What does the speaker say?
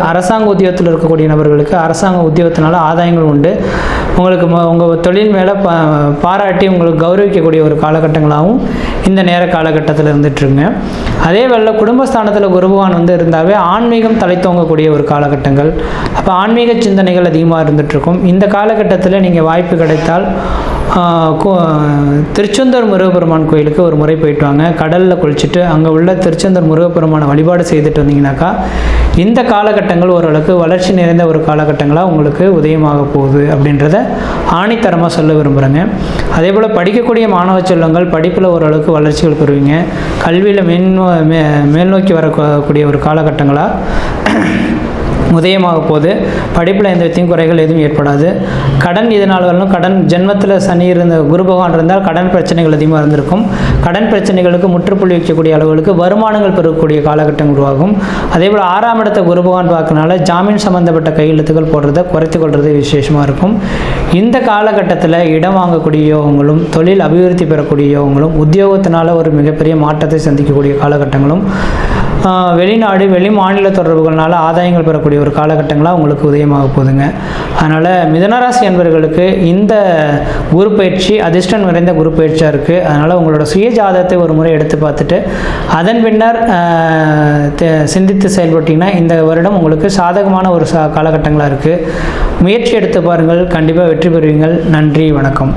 அரசாங்க உத்தியோகத்தில் இருக்கக்கூடிய நபர்களுக்கு அரசாங்க உத்தியோகத்தினால ஆதாயங்கள் உண்டு. உங்களுக்கு உங்கள் தொழில் மேலே பாராட்டி உங்களுக்கு கௌரவிக்கக்கூடிய ஒரு காலகட்டங்களாகவும் இந்த நேர காலகட்டத்தில் இருந்துகிட்ருங்க. அதே வேளை குடும்பஸ்தானத்தில் குரு பகவான் இருந்தாவே ஆன்மீகம் தலைத்தோங்கக்கூடிய ஒரு காலகட்டங்கள். அப்போ ஆன்மீக சிந்தனைகள் அதிகமாக இருந்துகிட்ருக்கும். இந்த காலகட்டத்தில் நீங்கள் வாய்ப்பு கிடைத்தால் திருச்செந்தூர் முருகப்பெருமான் கோயிலுக்கு ஒரு முறை போயிட்டு வாங்க. கடலில் குளிச்சுட்டு அங்கே உள்ள திருச்செந்தூர் முருகப்பெருமானை வழிபாடு செய்துட்டு வந்தீங்கன்னாக்கா இந்த காலகட்டங்கள் ஓரளவுக்கு வளர்ச்சி நிறைந்த ஒரு காலகட்டங்களாக உங்களுக்கு உதயமாக போகுது அப்படின்றத ஆணித்தரமாக சொல்ல விரும்புகிறேங்க. அதே போல் படிக்கக்கூடிய மாணவ செல்வங்கள் படிப்பில் ஓரளவுக்கு வளர்ச்சிகள் பெறுவீங்க. கல்வியில் மேல் நோக்கி வரக்கூடிய ஒரு காலகட்டங்களாக உதயமாக போது. படிப்பில் எந்த விதத்தையும் குறைகள் எதுவும் ஏற்படாது. கடன் இதனால் வரலும் கடன் ஜென்மத்தில் சனி குரு பகவான் இருந்தால் கடன் பிரச்சனைகள் அதிகமாக இருந்திருக்கும். கடன் பிரச்சனைகளுக்கு முற்றுப்புள்ளி வைக்கக்கூடிய அளவுகளுக்கு வருமானங்கள் பெறக்கூடிய காலகட்டம் உருவாகும். அதேபோல் 6ஆம் இடத்தை குரு பகவான் பார்க்கறனால ஜாமீன் சம்பந்தப்பட்ட கையெழுத்துக்கள் போடுறதை குறைத்து கொள்வது விசேஷமாக இருக்கும். இந்த காலகட்டத்தில் இடம் வாங்கக்கூடிய யோகங்களும் தொழில் அபிவிருத்தி பெறக்கூடிய யோகங்களும் உத்தியோகத்தினால் ஒரு மிகப்பெரிய மாற்றத்தை சந்திக்கக்கூடிய காலகட்டங்களும் வெளிநாடு வெளி மாநில தொடர்புகள்னால ஆதாயங்கள் பெறக்கூடிய ஒரு காலகட்டங்களாக உங்களுக்கு உதயமாக போகுதுங்க. அதனால் மிதுனராசி என்பவர்களுக்கு இந்த குரு பயிற்சி அதிர்ஷ்டம் நிறைந்த குரு பயிற்சியாக இருக்குது. அதனால் உங்களோட சுய ஜாதகத்தை ஒரு முறை எடுத்து பார்த்துட்டு அதன் பின்னர் சிந்தித்து செயல்பட்டிங்கன்னா இந்த வருடம் உங்களுக்கு சாதகமான ஒரு காலகட்டங்களாக இருக்குது. முயற்சி எடுத்து பாருங்கள், கண்டிப்பாக வெற்றி பெறுவீங்கள். நன்றி, வணக்கம்.